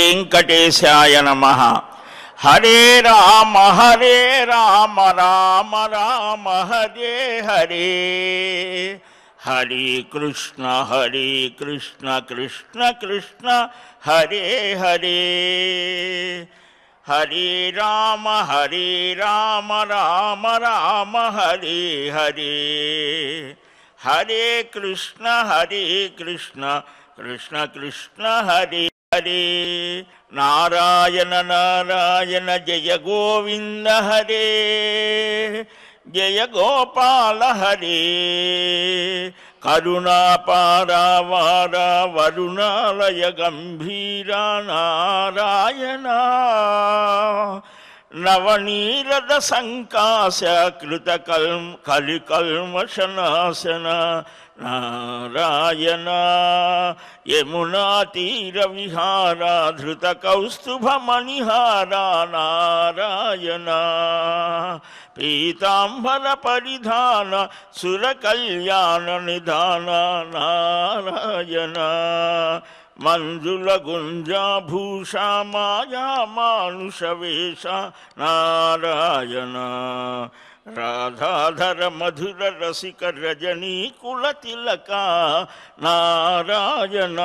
వెంకటేశాయ నమః. హరే రామ రామ రామ హరే హరే, హరే కృష్ణ కృష్ణ కృష్ణ హరే హరే, హరే రామ రామ రామ హరే హరే, హరే కృష్ణ కృష్ణ కృష్ణ హరే హరే. నారాయణ నారాయణ జయ గోవింద హరే, జయ గోపాల హరే, కరుణాపారావార వరుణాలయ గంభీర నారాయణ, నవనీరద సంకాశ కృత కలికల్మషనాశన నారాయణ, యమునా తీర విహార ధృత కౌస్తుభ మణిహార నారాయణ, పీతాంబర పరిధాన సుర కళ్యాణ నిధాన నారాయణ, మంజుల గుంజాభూష మాయా మానుష వేష నారాయణ, రాధాధర మధుర రసిక రజనీ కుల తిలక నారాయణ,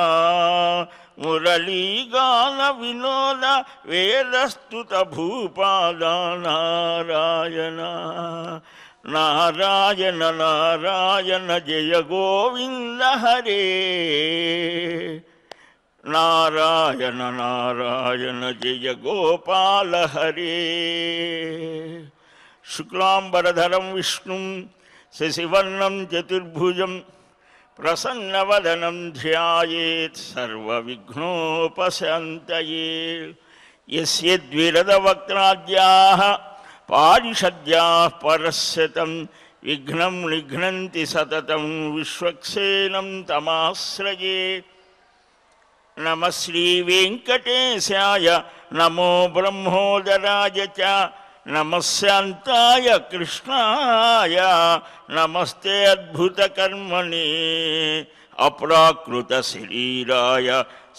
మురళీగాన వినోద వేదస్తుత భూపాద నారాయణ, నారాయణ నారాయణ జయ గోవింద హరే, నారాయణ నారాయణ జయ గోపాల హరే. శుక్లాంబరధరం విష్ణుం శశివర్ణం చతుర్భుజం ప్రసన్నవదనం ధ్యాయేత్ సర్వవిఘ్నోపశాంతయే. యస్యద్విరదవక్త్రాద్యాః పారిషద్యాః పరస్యతం విఘ్నం నిఘ్నంతి సతతం విశ్వక్సేనం తమాశ్రయే. నమః శ్రీ వెంకటేశాయ నమో బ్రహ్మోదరాయ చ, నమః శాంతాయ కృష్ణాయ నమస్తే అద్భుత కర్మణే, అప్రాకృత శరీరాయ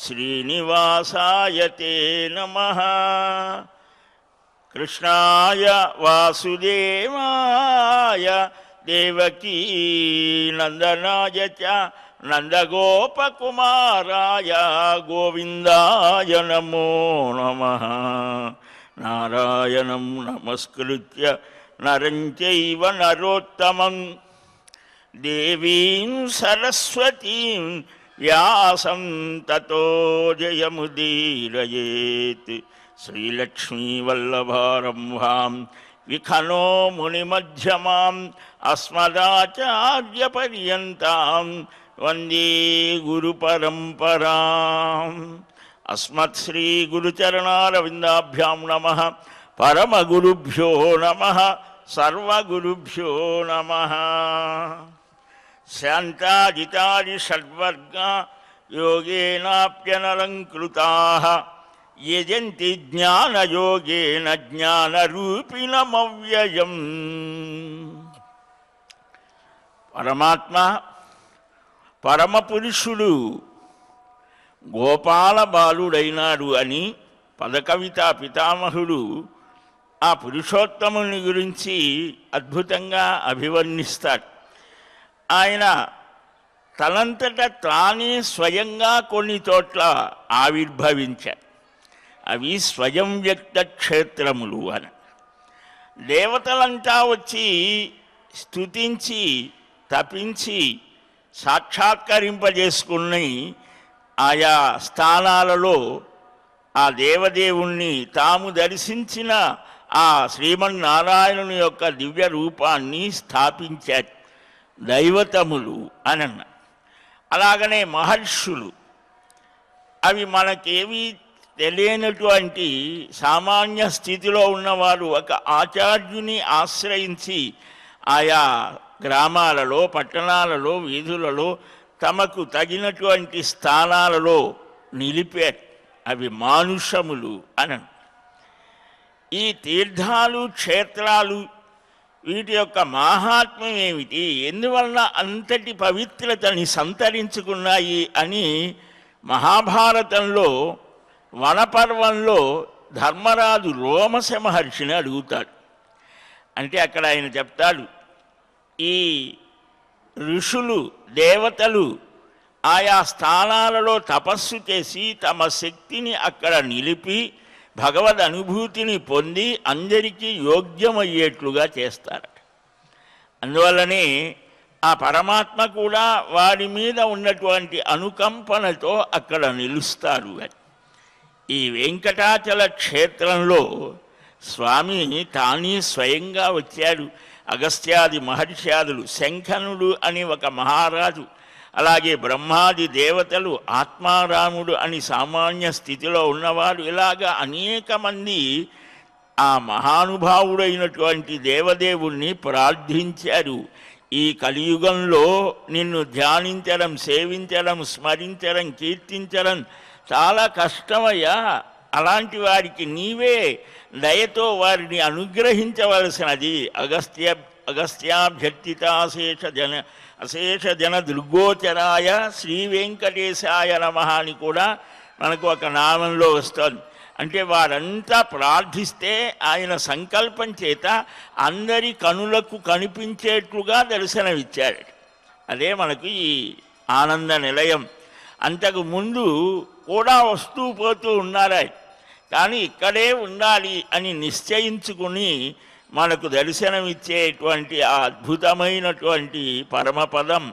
శ్రీనివాసాయ తే నమః. కృష్ణాయ వాసుదేవాయ దేవకీ నందనాయ చ, నందగోపకుమారాయ గోవిందాయ నమో నమః. నారాయణం నమస్కృత్య నరం చైవ నరోత్తమం, దేవీం సరస్వతీం వ్యాసం తతో జయముదీరయేత్. శ్రీలక్ష్మీవల్లభారంభాం విఖనో మునిమధ్యమాం అస్మదాచార్యపర్యంతాం వందే గురుపరంపరాం. అస్మత్ శ్రీ గురుచరణారవిందాభ్యాం నమః. పరమగురుభ్యో నమః. సర్వగురుభ్యో నమః. శాంతాజితాది షడ్వర్గా యోగేనాప్యనలంకృతాః, యజంతి జ్ఞానయోగేన జ్ఞానరూపిణమవ్యయం. పరమాత్మ పరమపురుషుడు గోపాల బాలుడైనాడు అని పదకవితా పితామహుడు ఆ పురుషోత్తముని గురించి అద్భుతంగా అభివర్ణిస్తాడు. ఆయన తనంతట తానే స్వయంగా కొన్ని చోట్ల ఆవిర్భవించాడు. అవి స్వయం వ్యక్త క్షేత్రములు అని. దేవతలంతా వచ్చి స్తుతించి తపించి సాక్షాత్కరింపజేసుకుని ఆయా స్థానాలలో ఆ దేవదేవుణ్ణి తాము దర్శించిన ఆ శ్రీమన్నారాయణుని యొక్క దివ్య రూపాన్ని స్థాపించారు దైవతములు అని అన్నారు. అలాగనే మహర్షులు, అవి మనకేవి తెలియనటువంటి సామాన్య స్థితిలో ఉన్నవారు ఒక ఆచార్యుని ఆశ్రయించి ఆయా గ్రామాలలో పట్టణాలలో వీధులలో తమకు తగినటువంటి స్థానాలలో నిలిపారు. అవి మానుషములు అని. ఈ తీర్థాలు క్షేత్రాలు వీటి యొక్క మహాత్మ్యం ఏమిటి, ఎందువలన అంతటి పవిత్రతని సంతరించుకున్నాయి అని మహాభారతంలో వనపర్వంలో ధర్మరాజు రోమశ మహర్షిని అడుగుతాడు. అంటే అక్కడ ఆయన చెప్తాడు, ఈ ఋషులు దేవతలు ఆయా స్థానాలలో తపస్సు చేసి తమ శక్తిని అక్కడ నిలిపి భగవద్ అనుభూతిని పొంది అందరికీ యోగ్యమయ్యేట్లుగా చేస్తారు. అందువల్లనే ఆ పరమాత్మ కూడా వారి మీద ఉన్నటువంటి అనుకంపనతో అక్కడ నిలుస్తారు. ఈ వెంకటాచల క్షేత్రంలో స్వామి తానే స్వయంగా వచ్చాడు. అగస్త్యాది మహర్షాదులు, శంఖనుడు అని ఒక మహారాజు, అలాగే బ్రహ్మాది దేవతలు, ఆత్మారాముడు అని సామాన్య స్థితిలో ఉన్నవారు, ఇలాగా అనేక మంది ఆ మహానుభావుడైనటువంటి దేవదేవుణ్ణి ప్రార్థించారు. ఈ కలియుగంలో నిన్ను ధ్యానించడం, సేవించడం, స్మరించడం, కీర్తించడం చాలా కష్టమయ్యా. అలాంటి వారికి నీవే దయతో వారిని అనుగ్రహించవలసినది. అశేష జన దుర్గోచరాయ శ్రీ వెంకటేశాయ నమః అని కూడా మనకు ఒక నామంలో వస్తుంది. అంటే వారంతా ప్రార్థిస్తే ఆయన సంకల్పం చేత అందరి కనులకు కనిపించేట్లుగా దర్శనమిచ్చాడు. అదే మనకు ఈ ఆనంద నిలయం. అంతకు ముందు కూడా వస్తూ పోతూ ఉన్నారు, కానీ ఇక్కడే ఉండాలి అని నిశ్చయించుకుని మనకు దర్శనమిచ్చేటువంటి ఆ అద్భుతమైనటువంటి పరమపదం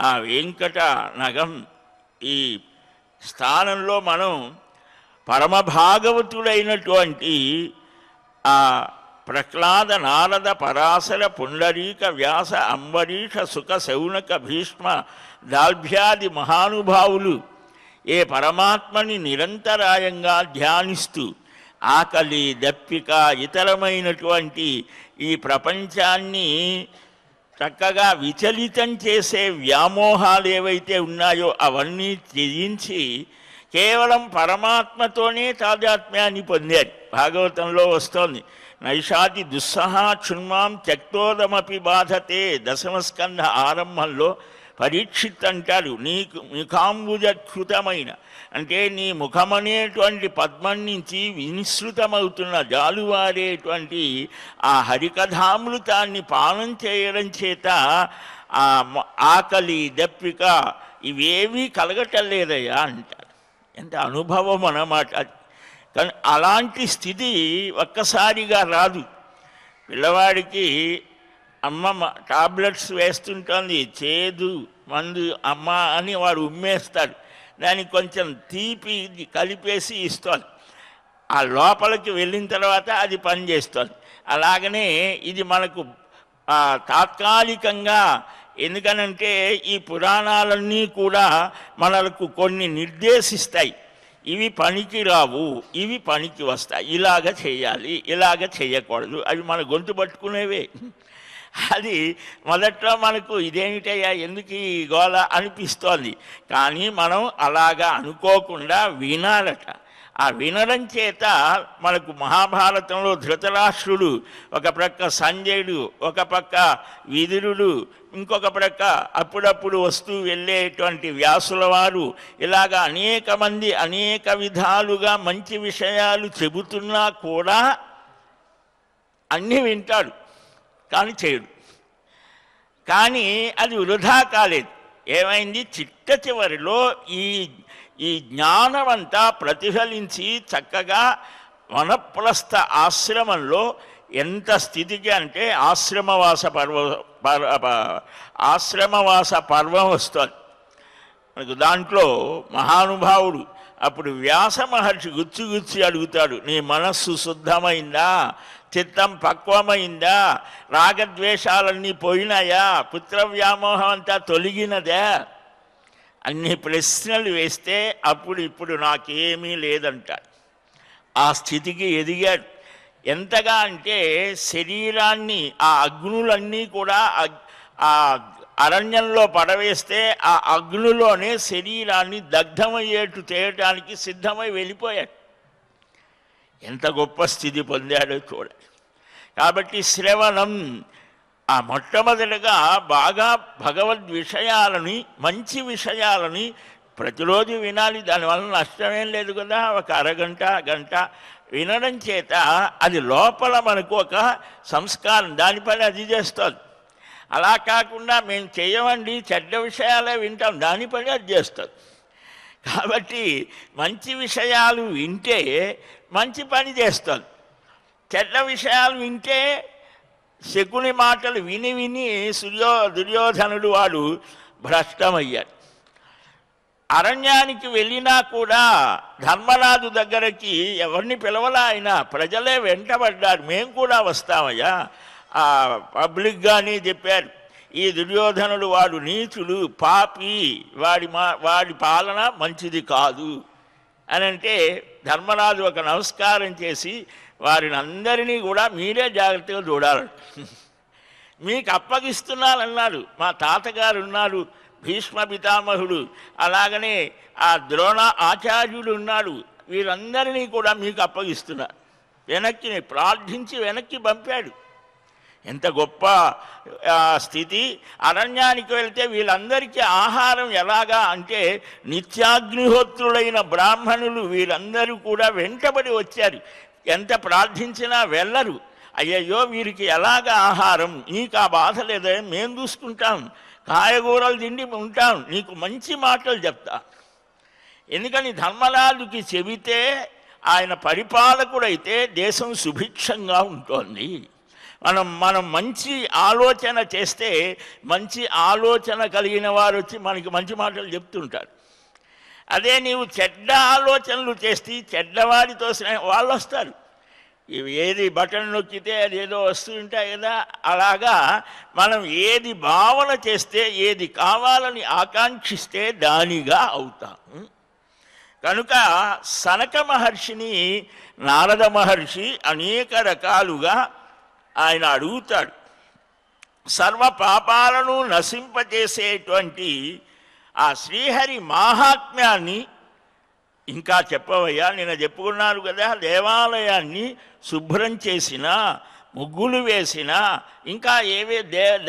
ఆ వెంకట నగం. ఈ స్థానంలో మనం పరమభాగవతుడైనటువంటి ఆ ప్రహ్లాద, నారద, పరాశర, పుండరీక, వ్యాస, అంబరీష, సుఖ, శౌనక, భీష్మ, దాల్భ్యాది మహానుభావులు ఏ పరమాత్మని నిరంతరాయంగా ధ్యానిస్తూ ఆకలి, దప్పిక, ఇతరమైనటువంటి ఈ ప్రపంచాన్ని చక్కగా విచలితం చేసే వ్యామోహాలు ఏవైతే ఉన్నాయో అవన్నీ త్యజించి కేవలం పరమాత్మతోనే తాదాత్మ్యాన్ని పొందారు. భాగవతంలో వస్తోంది, నైషాది దుస్సహా క్షుణ్మాం త్యక్తోదమపి బాధతే. దశమస్కంధ ఆరంభంలో పరీక్షిత్ అంటారు, నీకు ముఖాంబుజకృతమైన, అంటే నీ ముఖమనేటువంటి పద్మం నుంచి వినిశ్రుతమవుతున్న జాలువారేటువంటి ఆ హరికథామృతాన్ని పానం చేయడం చేత ఆ ఆకలి, దప్పిక ఇవేవీ కలగటం లేదయ్యా అంటారు. ఎంత అనుభవం అన్నమాట. కానీ అలాంటి స్థితి ఒక్కసారిగా రాదు. పిల్లవాడికి అమ్మ టాబ్లెట్స్ వేస్తుంటుంది, చేదు మందు అమ్మ అని వాడు ఉమ్మేస్తాడు. దానికి కొంచెం తీపి కలిపేసి ఇస్తుంది. ఆ లోపలికి వెళ్ళిన తర్వాత అది పనిచేస్తుంది. అలాగనే ఇది మనకు తాత్కాలికంగా, ఎందుకనంటే ఈ పురాణాలన్నీ కూడా మనకు కొన్ని నిర్దేశిస్తాయి. ఇవి పనికి రావు, ఇవి పనికి వస్తాయి, ఇలాగ చేయాలి, ఇలాగ చేయకూడదు, అవి మన గొంతు పట్టుకునేవే. అది మొదట్లో మనకు ఇదేమిటయ్యా ఎందుకు ఈ గోల అనిపిస్తోంది. కానీ మనం అలాగా అనుకోకుండా వినాలట. ఆ వినడం చేత మనకు మహాభారతంలో ధృతరాష్ట్రుడు, ఒక ప్రక్క సంజయుడు, ఒక పక్క విదురుడు, ఇంకొక ప్రక్క అప్పుడప్పుడు వస్తూ వెళ్ళేటువంటి వ్యాసుల వారు, ఇలాగా అనేక మంది అనేక విధాలుగా మంచి విషయాలు చెబుతున్నా కూడా అన్నీ వింటాడు, కానీ చేయడు. కానీ అది వృధా కాలేదు. ఏమైంది, చిట్ట చివరిలో ఈ జ్ఞానమంతా ప్రతిఫలించి చక్కగా వనప్రస్థ ఆశ్రమంలో ఎంత స్థితికి అంటే ఆశ్రమవాస పర్వం వస్తుంది మనకు. దాంట్లో మహానుభావుడు అప్పుడు వ్యాస మహర్షి గుచ్చి అడుగుతాడు, నీ మనస్సు శుద్ధమైందా, చిత్తం పక్వమైందా, రాగద్వేషాలన్నీ పోయినాయా, పుత్ర వ్యామోహం అంతా తొలగినదా, అన్ని ప్రశ్నలు వేస్తే అప్పుడు ఇప్పుడు నాకేమీ లేదంటాడు. ఆ స్థితికి ఎదిగాడు. ఎంతగా అంటే శరీరాన్ని ఆ అగ్నులన్నీ కూడా ఆ అరణ్యంలో పడవేస్తే ఆ అగ్నులోనే శరీరాన్ని దగ్ధమయ్యేట్టు చేయటానికి సిద్ధమై వెళ్ళిపోయాడు. ఎంత గొప్ప స్థితి పొందాడో చూడాలి. కాబట్టి శ్రవణం, ఆ మొట్టమొదటిగా బాగా భగవద్ విషయాలని, మంచి విషయాలని ప్రతిరోజు వినాలి, దానివల్ల నష్టమేం లేదు కదా. ఒక అరగంట గంట వినడం చేత అది లోపల మనకు ఒక సంస్కారం, దానిపైన అది చేస్తుంది. అలా కాకుండా మేము చేయమండి, చెడ్డ విషయాలే వింటాం, దానిపైన అది చేస్తుంది. కాబట్టి మంచి విషయాలు వింటే మంచి పని చేస్తుంది. చెడ్డ విషయాలు వింటే శకుని మాటలు విని విని దుర్యోధనుడు వాడు భ్రష్టమయ్యాడు. అరణ్యానికి వెళ్ళినా కూడా ధర్మరాజు దగ్గరికి ఎవరిని పిలవలా, ఆయన ప్రజలే వెంటబడ్డారు. మేము కూడా వస్తామయ్యా, పబ్లిక్గానే చెప్పారు. ఈ దుర్యోధనుడు వాడు నీచుడు, పాపి, వాడి పాలన మంచిది కాదు అని అంటే ధర్మరాజు ఒక నమస్కారం చేసి వారిని అందరినీ కూడా మీరే జాగ్రత్తగా చూడాలి, మీకు అప్పగిస్తున్నానన్నాడు. మా తాతగారు ఉన్నారు, భీష్మ పితామహుడు, అలాగనే ఆ ద్రోణ ఆచార్యుడు ఉన్నాడు, వీరందరినీ కూడా మీకు అప్పగిస్తున్నారు. వెనక్కి ప్రార్థించి వెనక్కి పంపాడు. ఎంత గొప్ప స్థితి. అరణ్యానికి వెళ్తే వీళ్ళందరికీ ఆహారం ఎలాగా అంటే నిత్యాగ్నిహోత్రులైన బ్రాహ్మణులు వీరందరూ కూడా వెంటబడి వచ్చారు. ఎంత ప్రార్థించినా వెళ్ళరు. అయ్యయ్యో వీరికి ఎలాగ ఆహారం, నీకు ఆ బాధ లేదా, మేము చూసుకుంటాం, కాయగూరలు తిండి ఉంటాం, నీకు మంచి మాటలు చెప్తా. ఎందుకని ధర్మరాజుకి చెబితే ఆయన పరిపాలకుడైతే దేశం సుభిక్షంగా ఉంటుంది. మనం మంచి ఆలోచన చేస్తే మంచి ఆలోచన కలిగిన వారు వచ్చి మనకి మంచి మాటలు చెప్తుంటారు. అదే నీవు చెడ్డ ఆలోచనలు చేస్తే చెడ్డవాడితో వాళ్ళు వస్తారు. ఇవి ఏది బటన్ నొక్కితే అది ఏదో వస్తుంటాయి కదా, అలాగా మనం ఏది భావన చేస్తే, ఏది కావాలని ఆకాంక్షిస్తే దానిగా అవుతాం. కనుక సనక మహర్షిని నారద మహర్షి అనేక రకాలుగా ఆయన అడుగుతాడు. సర్వ పాపాలను నశింపజేసేటువంటి ఆ శ్రీహరి మాహాత్మ్యాన్ని ఇంకా చెప్పవయ్యా. నిన్న చెప్పుకున్నారు కదా, దేవాలయాన్ని శుభ్రం చేసినా, ముగ్గులు వేసినా, ఇంకా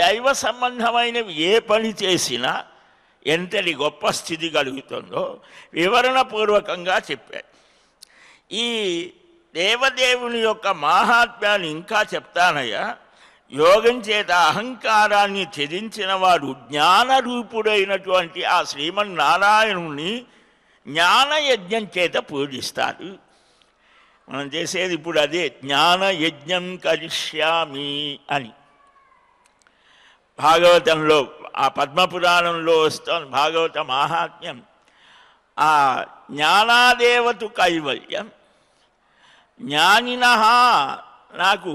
దైవ సంబంధమైనవి ఏ పని చేసినా ఎంతటి గొప్ప స్థితి కలుగుతుందో వివరణపూర్వకంగా చెప్పారు. ఈ దేవదేవుని యొక్క మాహాత్మ్యాన్ని ఇంకా చెప్తానయ్యా. యోగం చేత అహంకారాన్ని త్యజించిన వాడు జ్ఞానరూపుడైనటువంటి ఆ శ్రీమన్నారాయణుని జ్ఞానయజ్ఞం చేత పూజిస్తారు. మనం చేసేది ఇప్పుడు అదే, జ్ఞానయజ్ఞం కరిష్యామి అని భాగవతంలో, ఆ పద్మపురాణంలో వస్తుంది భాగవత మాహాత్మ్యం. ఆ జ్ఞానాదేవతు కైవల్యం, జ్ఞానిన నాకు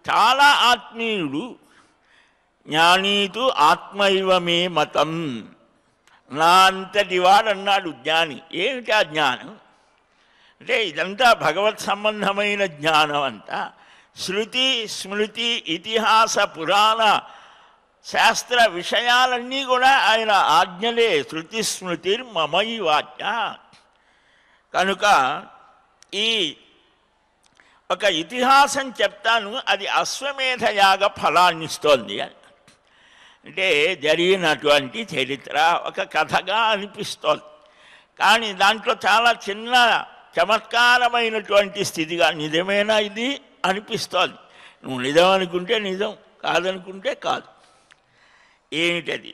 చాలా ఆత్మీయుడు, జ్ఞానీతు ఆత్మైవమే మతం, నా అంతటి వాడన్నాడు జ్ఞాని. ఏమిటి ఆ జ్ఞానం అంటే ఇదంతా భగవత్ సంబంధమైన జ్ఞానం అంతా. శృతి స్మృతి ఇతిహాస పురాణ శాస్త్ర విషయాలన్నీ కూడా ఆయన ఆజ్ఞలే. శృతి స్మృతిర్ మమై వాచ్య. కనుక ఈ ఒక ఇతిహాసం చెప్తాను, అది అశ్వమేధయాగ ఫలాన్ని ఇస్తోంది. అంటే జరిగినటువంటి చరిత్ర ఒక కథగా అనిపిస్తోంది, కానీ దాంట్లో చాలా చిన్న చమత్కారమైనటువంటి స్థితిగా నిజమేనా ఇది అనిపిస్తోంది. నువ్వు నిజం అనుకుంటే నిజం, కాదనుకుంటే కాదు. ఏమిటది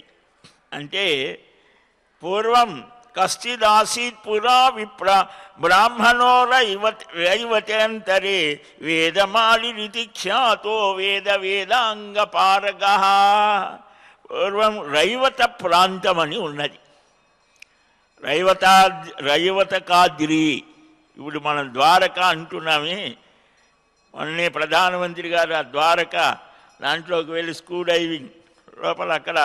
అంటే, పూర్వం కశ్చిదాసీత్ పురా విప్ర బ్రాహ్మణో రైవతేంతరే వేదమాలిరితి ఖ్యాతో వేదాంగపారగ. పూర్వం రైవత ప్రాంతం అని ఉన్నది. రైవతకాద్రి, ఇప్పుడు మనం ద్వారక అంటున్నామే. మొన్నే ప్రధానమంత్రి గారు ఆ ద్వారక దాంట్లోకి వెళ్ళి స్కూల్ డైవింగ్ లోపల అక్కడ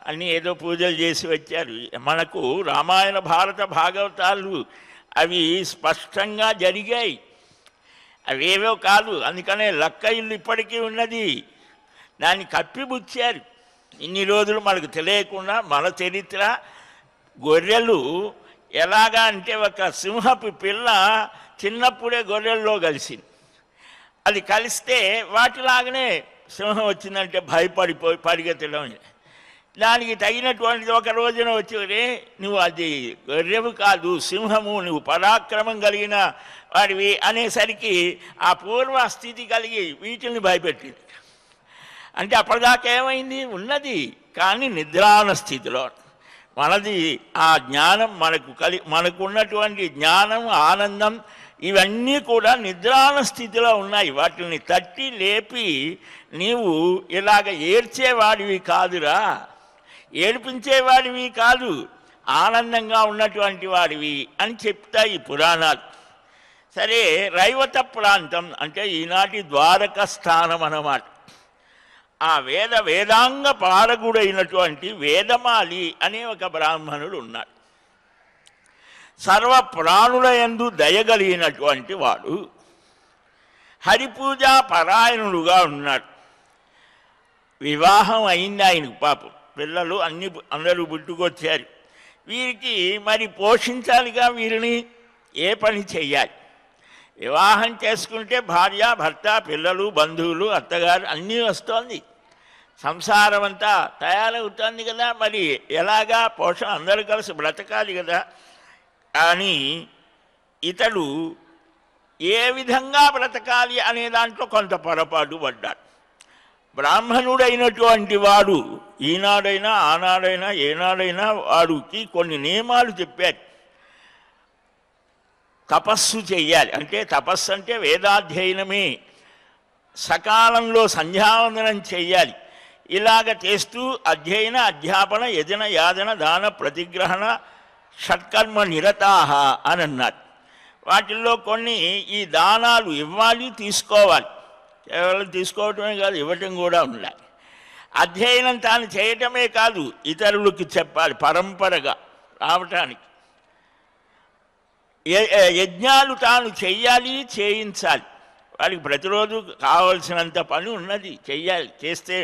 అన్నీ ఏదో పూజలు చేసి వచ్చారు. మనకు రామాయణ భారత భాగవతాలు అవి స్పష్టంగా జరిగాయి, అవేవో కాదు. అందుకనే లక్క ఇల్లు ఇప్పటికీ ఉన్నది, దాన్ని కప్పిపుచ్చారు. ఇన్ని రోజులు మనకు తెలియకుండా మన చరిత్ర. గొర్రెలు ఎలాగా అంటే, ఒక సింహపు పిల్ల చిన్నప్పుడే గొర్రెల్లో కలిసింది. అది కలిస్తే వాటిలాగానే సింహం వచ్చిందంటే భయపడిపోయి పరిగెత్తడం. దానికి తగినటువంటిది ఒక రోజున వచ్చి నువ్వు అది గొర్రెవు కాదు సింహము, నువ్వు పరాక్రమం కలిగిన వాడివి అనేసరికి ఆ పూర్వ స్థితి కలిగి వీటిని భయపెట్టింది. అంటే అప్పటిదాకా ఏమైంది ఉన్నది కానీ నిద్రాన స్థితిలో మనది ఆ జ్ఞానం మనకున్నటువంటి జ్ఞానం ఆనందం ఇవన్నీ కూడా నిద్రాన స్థితిలో ఉన్నాయి. వాటిని తట్టి లేపి నీవు ఇలాగ ఏడ్చేవాడివి కాదురా, ఏడిపించేవాడివి కాదు, ఆనందంగా ఉన్నటువంటి వాడివి అని చెప్తాయి ఈ పురాణాలు. సరే, రైవత ప్రాంతం అంటే ఈనాటి ద్వారక స్థానం అన్నమాట. ఆ వేదాంగ పారగుడైనటువంటి వేదమాలి అనే ఒక బ్రాహ్మణుడు ఉన్నాడు. సర్వ ప్రాణుల యందు దయగలిగినటువంటి వాడు, హరిపూజా పరాయణుడుగా ఉన్నాడు. వివాహం అయింది ఆయనకు, పాపం పిల్లలు అందరూ పుట్టుకొచ్చారు. వీరికి మరి పోషించాలిగా, వీరిని ఏ పని చెయ్యాలి? వివాహం చేసుకుంటే భార్య భర్త పిల్లలు బంధువులు అత్తగారు అన్నీ వస్తోంది, సంసారం అంతా తయారవుతోంది కదా. మరి ఎలాగా పోషణ అందరూ కలిసి బ్రతకాలి కదా. కానీ ఇతడు ఏ విధంగా బ్రతకాలి అనే దాంట్లో కొంత పొరపాటు పడ్డాడు. బ్రాహ్మణుడైనటువంటి వాడు ఈనాడైనా ఆనాడైనా ఏనాడైనా వాడికి కొన్ని నియమాలు చెప్పారు. తపస్సు చెయ్యాలి, అంటే తపస్సు అంటే వేదాధ్యయనమే, సకాలంలో సంధ్యావందనం చెయ్యాలి. ఇలాగ చేస్తూ అధ్యయన అధ్యాపన యజన యాదన దాన ప్రతిగ్రహణ షట్కర్మ నిరతాహ అని అన్నారు. వాటిల్లో కొన్ని ఈ దానాలు ఇవ్వాలి, తీసుకోవాలి. కేవలం తీసుకోవటమే కాదు, ఇవ్వటం కూడా ఉండాలి. అధ్యయనం తాను చేయటమే కాదు, ఇతరులకి చెప్పాలి పరంపరగా రావటానికి. యజ్ఞాలు తాను చెయ్యాలి, చేయించాలి. వాడికి ప్రతిరోజు కావలసినంత పని ఉన్నది, చెయ్యాలి. చేస్తే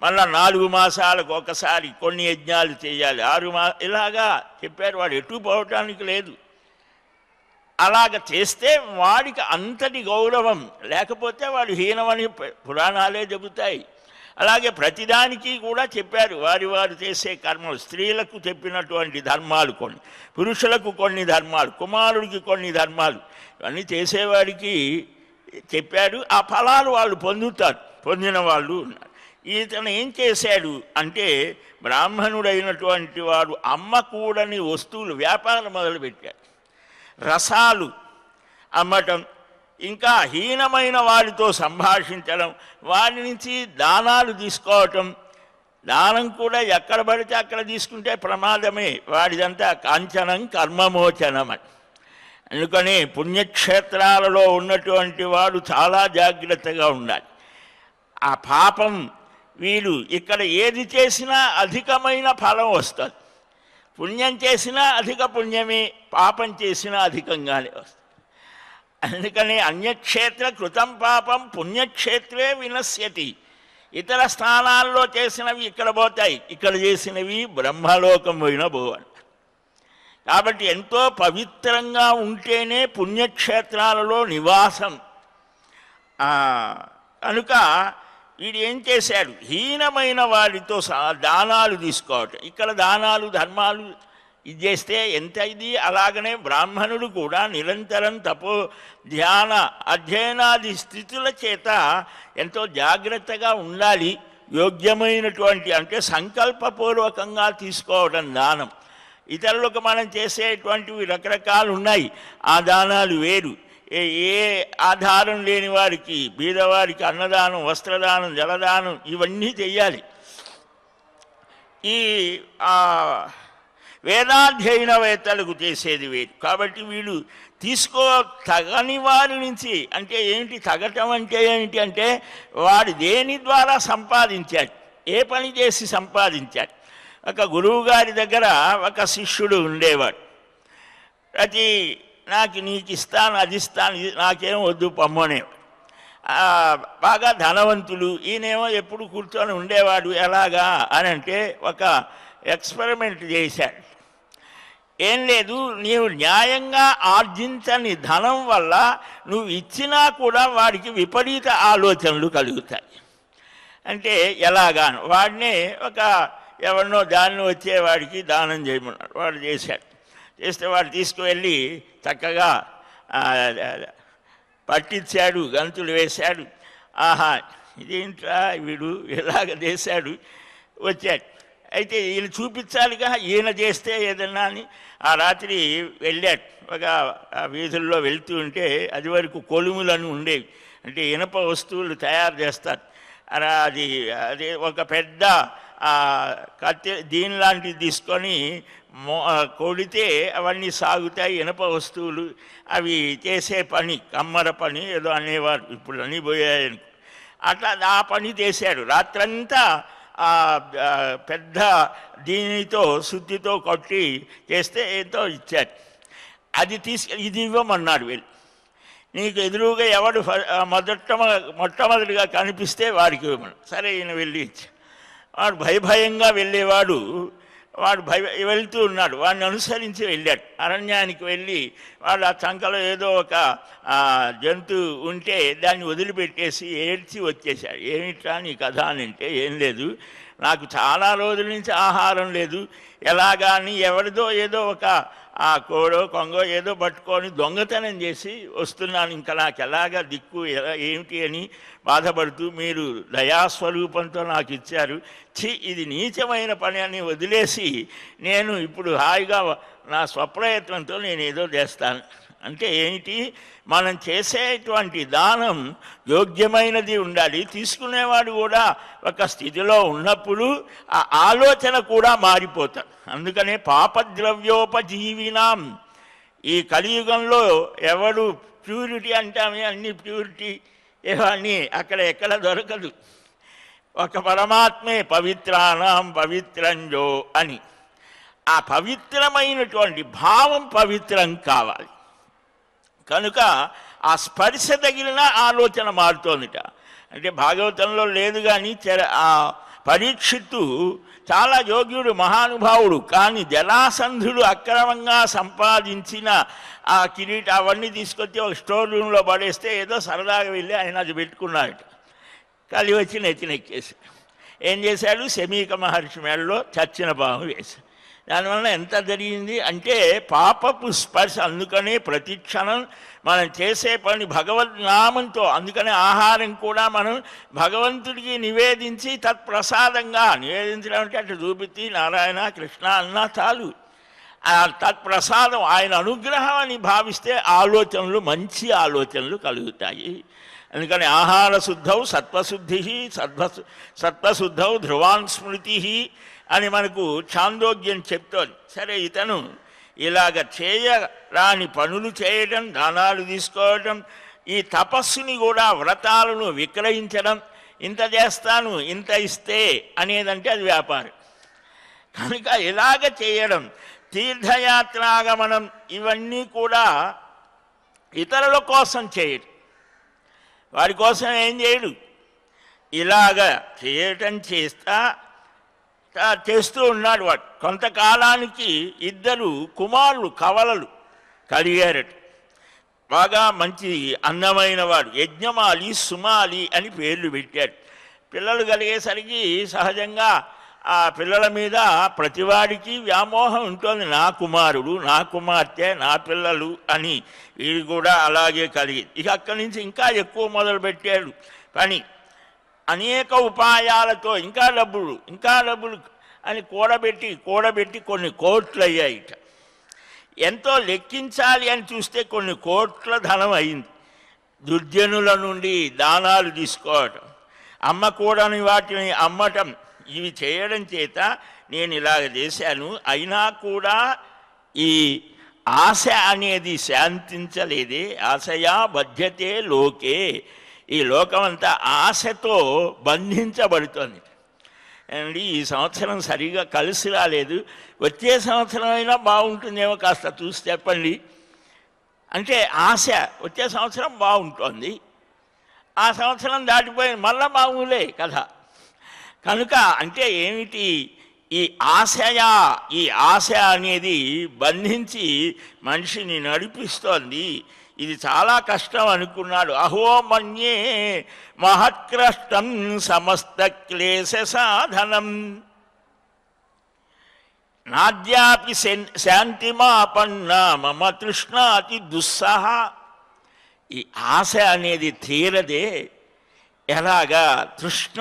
మళ్ళా 4 మాసాలకు ఒకసారి కొన్ని యజ్ఞాలు చేయాలి, 6 ఇలాగా చెప్పారు. వాడు ఎటు పోవటానికి లేదు. అలాగ చేస్తే వాడికి అంతటి గౌరవం, లేకపోతే వాడు హీనమని పురాణాలే చెబుతాయి. అలాగే ప్రతిదానికి కూడా చెప్పారు వారు చేసే కర్మలు. స్త్రీలకు చెప్పినటువంటి ధర్మాలు కొన్ని, పురుషులకు కొన్ని ధర్మాలు, కుమారుడికి కొన్ని ధర్మాలు, ఇవన్నీ చేసేవాడికి చెప్పారు. ఆ ఫలాలు వాళ్ళు పొందుతారు, పొందిన వాళ్ళు ఉన్నారు. ఇతను ఏం చేశాడు అంటే, బ్రాహ్మణుడైనటువంటి వాడు అమ్మకూడని వస్తువులు వ్యాపారం మొదలుపెట్టాడు. రసాలు అమ్మటం, ఇంకా హీనమైన వారితో సంభాషించడం, వారి నుంచి దానాలు తీసుకోవటం. దానం కూడా ఎక్కడ పడితే అక్కడ తీసుకుంటే ప్రమాదమే. వాడిదంతా కాంచనం కర్మమోచనం అని. అందుకని పుణ్యక్షేత్రాలలో ఉన్నటువంటి వాడు చాలా జాగ్రత్తగా ఉండాలి. ఆ పాపం వీడు ఇక్కడ ఏది చేసినా అధికమైన ఫలం వస్తుంది. పుణ్యం చేసినా అధిక పుణ్యమే, పాపం చేసినా అధికంగానే వస్తుంది. అందుకని అన్యక్షేత్ర కృతం పాపం పుణ్యక్షేత్రే వినశ్యతి. ఇతర స్థానాల్లో చేసినవి ఇక్కడ పోతాయి, ఇక్కడ చేసినవి బ్రహ్మలోకం పోయిన పోవాలి. కాబట్టి ఎంతో పవిత్రంగా ఉంటేనే పుణ్యక్షేత్రాలలో నివాసం. కనుక వీడు ఏం చేశాడు, హీనమైన వాడితో దానాలు తీసుకోవటం. ఇక్కడ దానాలు ధర్మాలు ఇది చేస్తే ఎంత ఇది. అలాగనే బ్రాహ్మణుడు కూడా నిరంతరం తపో ధ్యాన అధ్యయనాది స్థితుల చేత ఎంతో జాగ్రత్తగా ఉండాలి. యోగ్యమైనటువంటి అంటే సంకల్పపూర్వకంగా తీసుకోవడం దానం. ఇతరులకు మనం చేసేటువంటివి రకరకాలు ఉన్నాయి, ఆ దానాలు వేరు. ఏ ఆధారం లేని వారికి, బీదవారికి అన్నదానం, వస్త్రదానం, జలదానం ఇవన్నీ చెయ్యాలి. ఈ వేదాధ్యయనవేత్తలకు చేసేది వేరు. కాబట్టి వీళ్ళు తగని వారి నుంచి, అంటే ఏమిటి తగటం అంటే ఏమిటి అంటే, వాడు దేని ద్వారా సంపాదించాడు, ఏ పని చేసి సంపాదించాడు. ఒక గురువుగారి దగ్గర ఒక శిష్యుడు ఉండేవాడు. నీకు ఇస్తాను, అది ఇస్తాను, నాకేం వద్దు పొమ్మనే. బాగా ధనవంతులు. ఈయనేమో ఎప్పుడు కూర్చొని ఉండేవాడు. ఎలాగా అని అంటే ఒక ఎక్స్పెరిమెంట్ చేశాడు. ఏం లేదు, నీవు న్యాయంగా ఆర్జించని ధనం వల్ల నువ్వు ఇచ్చినా కూడా వాడికి విపరీత ఆలోచనలు కలుగుతాయి. అంటే ఎలాగాను వాడిని ఒక ఎవరినో దాన్ని వచ్చేవాడికి దానం చేయమన్నాడు. వాడు చేశాడు. చేస్తే వాడు తీసుకువెళ్ళి చక్కగా పట్టించాడు, గంతులు వేశాడు. ఆహా, ఇదేంట్రా వీడు ఎలాగ చేశాడు, వచ్చాడు. అయితే ఈయన చూపించాలిగా, ఈయన చేస్తే ఏదన్నా అని ఆ రాత్రి వెళ్ళాడు. ఒక వీధుల్లో వెళ్తూ ఉంటే అది వరకు కొలుములను ఉండేవి, అంటే ఇనప వస్తువులు తయారు చేస్తారు. అది అది ఒక పెద్ద కత్తి దీనిలాంటివి తీసుకొని కొడితే అవన్నీ సాగుతాయి, ఇనప వస్తువులు. అవి చేసే పని కమ్మర పని ఏదో అనేవారు, ఇప్పుడు అన్నీ పోయాయని. అట్లా ఆ పని చేశాడు. రాత్రంతా పెద్ద దీనితో శుద్ధితో కొట్టి చేస్తే ఎంతో ఇచ్చాడు. అది ఇది ఇవ్వమన్నాడు. వెళ్ళి నీకు ఎదురుగా ఎవడు మొట్టమొదటిగా కనిపిస్తే వాడికి ఇవ్వమన్నాడు. సరే ఈయన వెళ్ళి ఇచ్చాడు. వాడు భయంగా వెళ్ళేవాడు. వాడు వెళ్తూ ఉన్నాడు. వాడిని అనుసరించి వెళ్ళాడు. అరణ్యానికి వెళ్ళి వాడు ఆ చంకలో ఏదో ఒక జంతువు ఉంటే దాన్ని వదిలిపెట్టేసి ఏడ్చి వచ్చేసాడు. ఏమిట్రా నీ కథ అని అంటే, ఏం లేదు, నాకు చాలా రోజుల నుంచి ఆహారం లేదు, ఎలాగాని ఎవరిదో ఏదో ఒక కోడో కొంగో ఏదో పట్టుకొని దొంగతనం చేసి వస్తున్నాను, ఇంకా నాకు ఎలాగా దిక్కు ఏమిటి అని బాధపడుతూ మీరు దయాస్వరూపంతో నాకు ఇచ్చారు. ఇది నీచమైన పని అని వదిలేసి నేను ఇప్పుడు హాయిగా నా స్వప్రయత్నంతో నేను ఏదో చేస్తాను. అంటే ఏమిటి, మనం చేసేటువంటి దానం యోగ్యమైనది ఉండాలి. తీసుకునేవాడు కూడా ఒక స్థితిలో ఉన్నప్పుడు ఆ ఆలోచన కూడా మారిపోతాడు. అందుకనే పాపద్రవ్యోపజీవినాం, ఈ కలియుగంలో ఎవడు ప్యూరిటీ అంటామే, అన్ని ప్యూరిటీ ఇవన్నీ అక్కడ ఎక్కడ దొరకదు. ఒక పరమాత్మే పవిత్రానాం పవిత్రంజో అని. ఆ పవిత్రమైనటువంటి భావం పవిత్రం కావాలి. కనుక ఆ స్పర్శ తగిలిన ఆలోచన మారుతోందిట. అంటే భాగవతంలో లేదు కానీ ఆ పరీక్షిత్తు చాలా యోగ్యుడు, మహానుభావుడు. కానీ జలాసంధుడు అక్రమంగా సంపాదించిన ఆ కిరీట అవన్నీ తీసుకొచ్చి ఒక స్టోర్ రూమ్లో పడేస్తే ఏదో సరదాగా వెళ్ళి ఆయన అది పెట్టుకున్నాడట. కలి వచ్చి నెత్తినెక్కేసి ఏం చేశాడు, శమీక మహర్షి మేడలో చచ్చిన పాము వేశాడు. దానివల్ల ఎంత జరిగింది అంటే పాపపు స్పర్శ. అందుకనే ప్రతి క్షణం మనం చేసే పని భగవద్నామంతో, అందుకనే ఆహారం కూడా మనం భగవంతుడికి నివేదించి తత్ప్రసాదంగా నివేదించడం అంటే అటు చూపితి నారాయణ కృష్ణ అన్నా చాలు. తత్ప్రసాదం ఆయన అనుగ్రహం అని భావిస్తే ఆలోచనలు మంచి ఆలోచనలు కలుగుతాయి. అందుకని ఆహార శుద్ధౌ సత్వశుద్ధి సత్వశుద్ధౌ ధ్రువాన్ స్మృతి అని మనకు ఛాందోగ్యం చెప్తోంది. సరే, ఇతను ఇలాగ చేయరాని పనులు చేయడం, దానాలు తీసుకోవడం, ఈ తపస్సుని కూడా వ్రతాలను విక్రయించడం, ఇంత చేస్తాను ఇంత ఇస్తే అనేదంటే అది వ్యాపారం. కనుక ఇలాగ చేయడం, తీర్థయాత్రాగమనం, ఇవన్నీ కూడా ఇతరుల కోసం చేయడు, వాడి కోసం ఏం చేయడు. ఇలాగ చేయటం చేస్తూ ఉన్నాడు. వాడు కొంతకాలానికి ఇద్దరు కుమారులు కవలలు కలిగారట. బాగా మంచి అందమైన వాడు, యజ్ఞమాలి సుమాలి అని పేర్లు పెట్టాడు. పిల్లలు కలిగేసరికి సహజంగా ఆ పిల్లల మీద ప్రతివాడికి వ్యామోహం ఉంటుంది. నా కుమారుడు, నా కుమార్తె, నా పిల్లలు అని వీడు కూడా అలాగే కలిగింది. ఇక అక్కడి నుంచి ఇంకా ఎక్కువ మొదలుపెట్టాడు పని. అనేక ఉపాయాలతో ఇంకా డబ్బులు అని కూడబెట్టి కొన్ని కోట్లు అయ్యాయిట. ఎంతో లెక్కించాలి అని చూస్తే కొన్ని కోట్ల ధనం అయింది. దుర్జనుల నుండి దానాలు తీసుకోవటం, అమ్మకూడని వాటిని అమ్మటం, ఇవి చేయడం చేత నేను ఇలాగ చేశాను. అయినా కూడా ఈ ఆశ అనేది శాంతించలేదే. ఆశయా బధ్యతే లోకే, ఈ లోకమంతా ఆశతో బంధించబడుతోంది. అండి, ఈ సంవత్సరం సరిగా కలిసి రాలేదు, వచ్చే సంవత్సరం అయినా బాగుంటుందేమో, కాస్త చూసి చెప్పండి అంటే ఆశ. వచ్చే సంవత్సరం బాగుంటుంది, ఆ సంవత్సరం దాటిపోయి మళ్ళా మామూలే కథ. కనుక అంటే ఏమిటి, ఈ ఆశ అనేది బంధించి మనిషిని నడిపిస్తోంది. ఇది చాలా కష్టం అనుకున్నాడు. అహో మన్యే మహత్కష్టం సమస్త క్లేశ సాధనం నాద్యాపి శాంతిమాపన్న మమ తృష్ణాతి దుస్సహ. ఈ ఆశ అనేది తీరదే. ఎలాగా? తృష్ణ,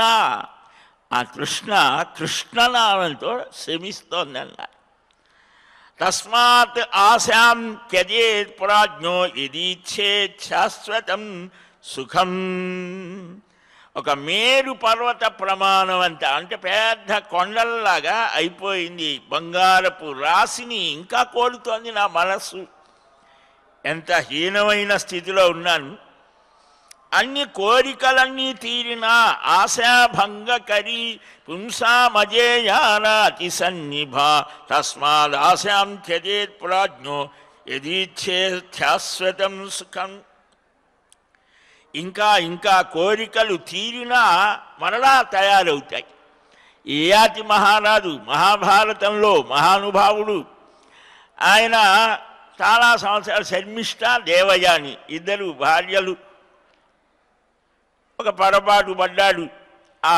ఆ తృష్ణ కృష్ణనామంతో శమిస్తోందన్నారు. తస్మాత్ ఆశాం త్యజేత్ ప్రాజ్ఞో యదీచ్ఛేత్ శాశ్వతం సుఖం. ఒక మేరు పర్వత ప్రమాణం అంత, అంటే పెద్ద కొండల్లాగా అయిపోయింది. బంగారపు రాశిని ఇంకా కోరుతోంది నా మనస్సు. ఎంత హీనమైన స్థితిలో ఉన్నాను. అన్ని కోరికలన్నీ తీరినా ఆశాభంగకరి పుంసామజేయానాతి సన్నిభా తస్మాదాశాం త్యజేత్ ప్రాజ్ఞో యదీచ్ఛేత్ శాశ్వతం సుఖం. ఇంకా ఇంకా కోరికలు తీరినా మరలా తయారవుతాయి. యయాతి మహారాజు మహాభారతంలో మహానుభావుడు. ఆయన చాలా సంవత్సరాలు శర్మిష్ఠ దేవయాని ఇద్దరు భార్యలు. ఒక పొరపాటు పడ్డాడు. ఆ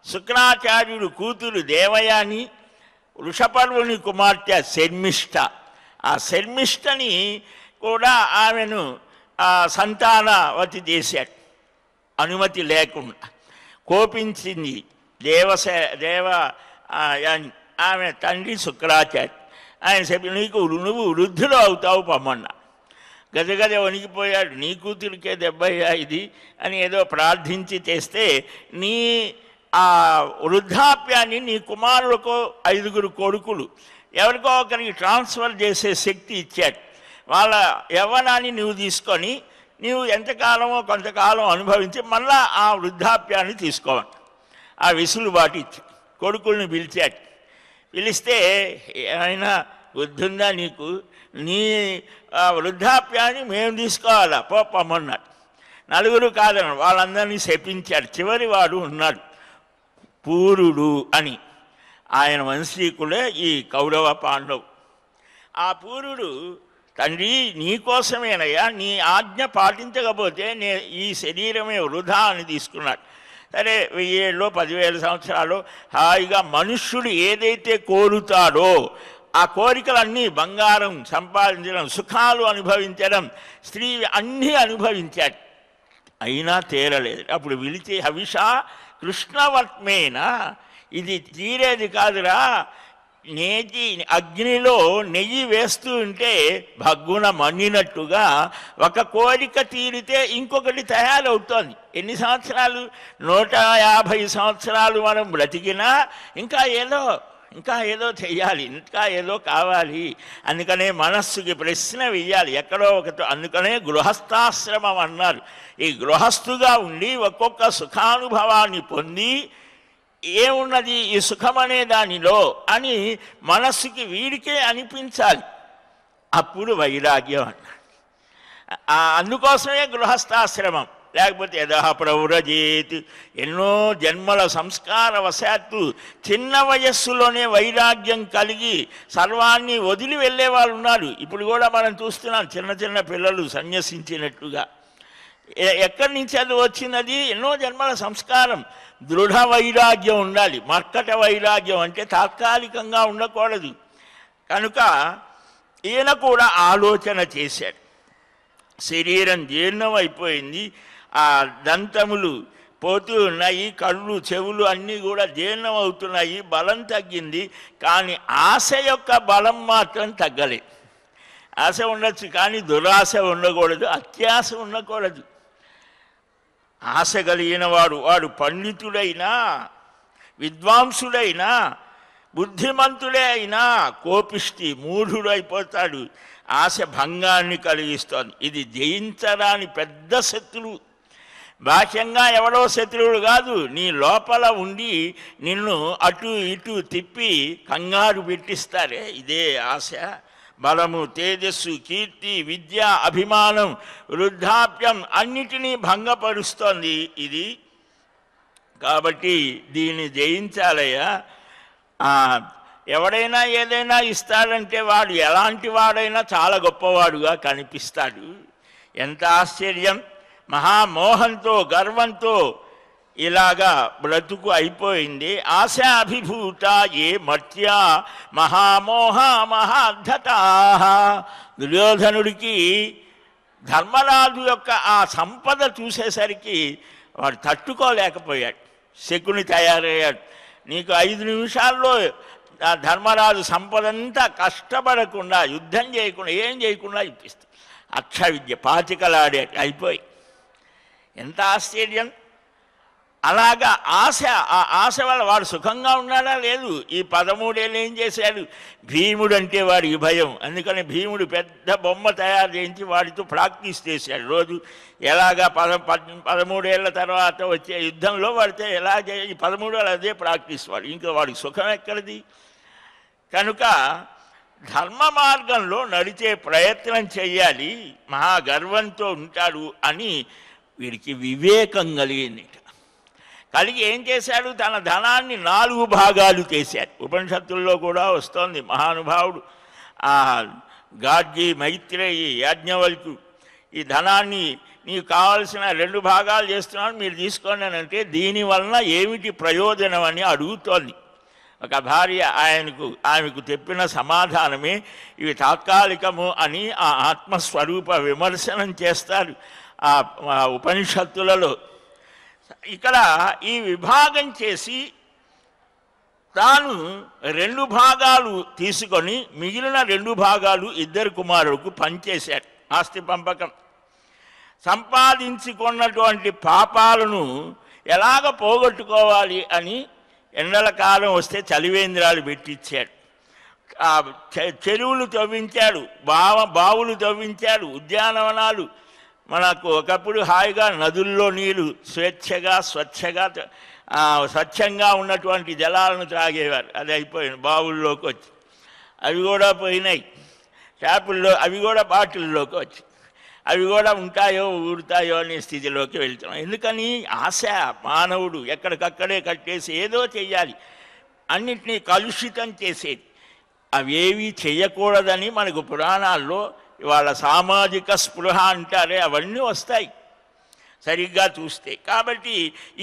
శుక్రాచార్యుడు కూతురు దేవయాని, వృషపర్వుని కుమార్తె శర్మిష్ఠ. ఆ శర్మిష్ఠని కూడా ఆమెను సంతానవతి చేశాడు అనుమతి లేకుండా. కోపించింది దేవయాని. ఆమె తండ్రి శుక్రాచార్య. ఆయన చెప్పి, నువ్వు వృద్ధులు అవుతావు పమ్మన్నా. గదగద వణికిపోయాడు. నీ కూతురికే దెబ్బయ్యా ఇది అని ఏదో ప్రార్థించి చేస్తే, నీ ఆ వృద్ధాప్యాన్ని నీ కుమారులకు 5 కొడుకులు ఎవరికో ఒకరికి ట్రాన్స్ఫర్ చేసే శక్తి ఇచ్చాడు. వాళ్ళ యవ్వనాన్ని నువ్వు తీసుకొని నీవు ఎంతకాలమో కొంతకాలం అనుభవించి మళ్ళా ఆ వృద్ధాప్యాన్ని తీసుకోవాలి. ఆ వెసులుబాటు ఇచ్చి కొడుకుల్ని పిలిచాడు. పిలిస్తే, ఏమైనా బుద్ధుందా నీకు? నీ వృద్ధాప్యాన్ని మేము తీసుకోవాలా పోమ్మన్నాడు. 4 కాదన్నాడు. వాళ్ళందరినీ శపించాడు. చివరి వాడు ఉన్నాడు, పూరుడు అని. ఆయన వంశీకులే ఈ కౌరవ పాండవు. ఆ పూరుడు, తండ్రి నీకోసమేనయ్యా, నీ ఆజ్ఞ పాటించకపోతే ఈ శరీరమే వృధా అని తీసుకున్నాడు. సరే, 1000 ఏళ్ళలో 10,000 సంవత్సరాలు హాయిగా మనుష్యుడు ఏదైతే కోరుతాడో ఆ కోరికలన్నీ, బంగారం సంపాదించడం, సుఖాలు అనుభవించడం, స్త్రీ అన్నీ అనుభవించాడు. అయినా తీరలేదు. అప్పుడు పిలిచి, హవిషా కృష్ణవర్త్మేన, ఇది తీరేది కాదురా. నేతి అగ్నిలో నెయ్యి వేస్తూ ఉంటే భగ్గున మండినట్టుగా ఒక కోరిక తీరితే ఇంకొకటి తయారవుతోంది. ఎన్ని సంవత్సరాలు? 150 సంవత్సరాలు మనం బ్రతికినా ఇంకా ఏదో చెయ్యాలి, ఇంకా ఏదో కావాలి. అందుకనే మనస్సుకి ప్రశ్న వెయ్యాలి ఎక్కడో ఒకటి. అందుకనే గృహస్థాశ్రమం అన్నారు. ఈ గృహస్థుగా ఉండి ఒక్కొక్క సుఖానుభవాన్ని పొంది, ఏమున్నది ఈ సుఖమనే దానిలో అని మనస్సుకి వీడికే అనిపించాలి. అప్పుడు వైరాగ్యం అన్నాడు. అందుకోసమే గృహస్థాశ్రమం. లేకపోతే యదహ ప్రవ్రజేత్, ఎన్నో జన్మల సంస్కార వశాత్తు చిన్న వయస్సులోనే వైరాగ్యం కలిగి సర్వాన్ని వదిలి వెళ్ళే వాళ్ళు ఉన్నారు. ఇప్పుడు కూడా మనం చూస్తున్నాం, చిన్న చిన్న పిల్లలు సన్యసించినట్టుగా. ఎక్కడి నుంచి అది వచ్చినది? ఎన్నో జన్మల సంస్కారం. దృఢ వైరాగ్యం ఉండాలి. మర్కట వైరాగ్యం అంటే తాత్కాలికంగా ఉండకూడదు. కనుక ఈయన కూడా ఆలోచన చేశాడు. శరీరం జీర్ణం అయిపోయింది. ఆ దంతములు పోతూ ఉన్నాయి, కళ్ళు చెవులు అన్నీ కూడా జీర్ణం అవుతున్నాయి, బలం తగ్గింది. కానీ ఆశ యొక్క బలం మాత్రం తగ్గలేదు. ఆశ ఉండొచ్చు కానీ దురాశ ఉండకూడదు, అత్యాశ ఉండకూడదు. ఆశ కలిగిన వాడు పండితుడైనా, విద్వాంసుడైనా, బుద్ధిమంతుడే అయినా కోపిష్టి మూఢుడు అయిపోతాడు. ఆశ భంగాన్ని కలిగిస్తోంది. ఇది జయించరాని పెద్ద శత్రువు. బాహ్యంగా ఎవడో శత్రువుడు కాదు, నీ లోపల ఉండి నిన్ను అటు ఇటు తిప్పి కంగారు పెట్టిస్తారే, ఇదే ఆశ. బలము, తేజస్సు, కీర్తి, విద్య, అభిమానం, వృద్ధాప్యం అన్నిటినీ భంగపరుస్తోంది ఇది. కాబట్టి దీన్ని జయించాలయ్యా. ఎవడైనా ఏదైనా ఇస్తాడంటే వాడు ఎలాంటి వాడైనా చాలా గొప్పవాడుగా కనిపిస్తాడు. ఎంత ఆశ్చర్యం! మహామోహంతో గర్వంతో ఇలాగా బ్రతుకు అయిపోయింది. ఆశ అభిభూత ఏ మర్త్య మహామోహ మహాద్ధత. దుర్యోధనుడికి ధర్మరాజు యొక్క ఆ సంపద చూసేసరికి వాడు తట్టుకోలేకపోయాడు. శకుని తయారయ్యాడు. నీకు 5 నిమిషాల్లో ఆ ధర్మరాజు సంపదంతా కష్టపడకుండా యుద్ధం చేయకుండా ఏం చేయకుండా ఇప్పిస్తాడు. అక్ష విద్య పాచికలాడే అయిపోయి ఎంత ఆశ్చర్యం! అలాగా ఆశ, ఆ ఆశ వల్ల వాడు సుఖంగా ఉన్నాడా లేదు. ఈ 13 ఏళ్ళు ఏం చేశాడు? భీముడు అంటే వాడికి భయం. అందుకని భీముడు పెద్ద బొమ్మ తయారు చేయించి వాడితో ప్రాక్టీస్ చేశాడు. రోజు ఎలాగా 13 ఏళ్ళ తర్వాత వచ్చే యుద్ధంలో వాడితే ఎలా చేయాలి, 13 ఏళ్ళు అదే ప్రాక్టీస్. వాడు ఇంకా వాడికి సుఖం ఎక్కడిది? కనుక ధర్మ మార్గంలో నడిచే ప్రయత్నం చెయ్యాలి. మహాగర్వంతో ఉంటాడు అని వీడికి వివేకం కలిగి ఏం చేశాడు? తన ధనాన్ని 4 భాగాలు చేశాడు. ఉపనిషత్తుల్లో కూడా వస్తోంది. మహానుభావుడు గాడ్గి, మైత్రేయి, యాజ్ఞవల్కు ఈ ధనాన్ని నీకు కావాల్సిన 2 భాగాలు చేస్తున్నాను, మీరు తీసుకోండి అని అంటే దీనివలన ఏమిటి ప్రయోజనం అని అడుగుతోంది. ఒక భార్య ఆమెకు చెప్పిన సమాధానమే ఇవి తాత్కాలికము అని ఆ ఆత్మస్వరూప విమర్శనం చేస్తారు ఆ ఉపనిషత్తులలో. ఇక్కడ ఈ విభాగం చేసి తాను 2 భాగాలు తీసుకొని మిగిలిన 2 భాగాలు 2 కుమారులకు పంచేశాడు. ఆస్తి పంపకం. సంపాదించుకున్నటువంటి పాపాలను ఎలాగ పోగొట్టుకోవాలి అని ఎండల కాలం వస్తే చలివేంద్రాలు పెట్టించాడు. చెరువులు తవ్వించాడు, బావులు తవ్వించాడు, ఉద్యానవనాలు. మనకు ఒకప్పుడు హాయిగా నదుల్లో నీళ్ళు స్వచ్ఛంగా ఉన్నటువంటి జలాలను త్రాగేవారు. అది అయిపోయింది. బావుల్లోకి వచ్చి అవి కూడా పోయినాయి. ట్యాపుల్లో అవి కూడా బాటిల్లోకి వచ్చి అవి కూడా ఉంటాయో ఊరుతాయో అనే స్థితిలోకి వెళ్తున్నాం. ఎందుకని? ఆశ. మానవుడు ఎక్కడికక్కడే కట్టేసి ఏదో చెయ్యాలి, అన్నిటినీ కలుషితం చేసేది. అవేవి చెయ్యకూడదని మనకు పురాణాల్లో ఇవాళ సామాజిక స్పృహ అంటారే అవన్నీ వస్తాయి సరిగ్గా చూస్తే. కాబట్టి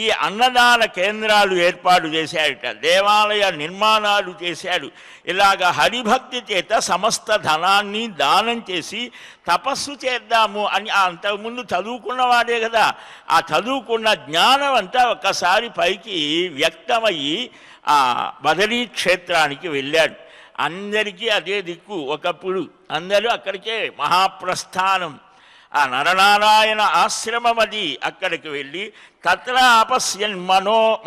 ఈ అన్నదాన కేంద్రాలు ఏర్పాటు చేశాడట, దేవాలయ నిర్మాణాలు చేశాడు. ఇలాగ హరిభక్తి చేత సమస్త ధనాన్ని దానం చేసి తపస్సు చేద్దాము అని అంతకుముందు చదువుకున్నవాడే కదా, ఆ చదువుకున్న జ్ఞానం అంతా ఒక్కసారి పైకి వ్యక్తమయ్యి ఆ బదరీ క్షేత్రానికి వెళ్ళాడు. అందరికీ అదే దిక్కు. ఒకప్పుడు అందరూ అక్కడికే మహాప్రస్థానం, ఆ నరనారాయణ ఆశ్రమం అది. అక్కడికి వెళ్ళి తత్ర అపశ్యన్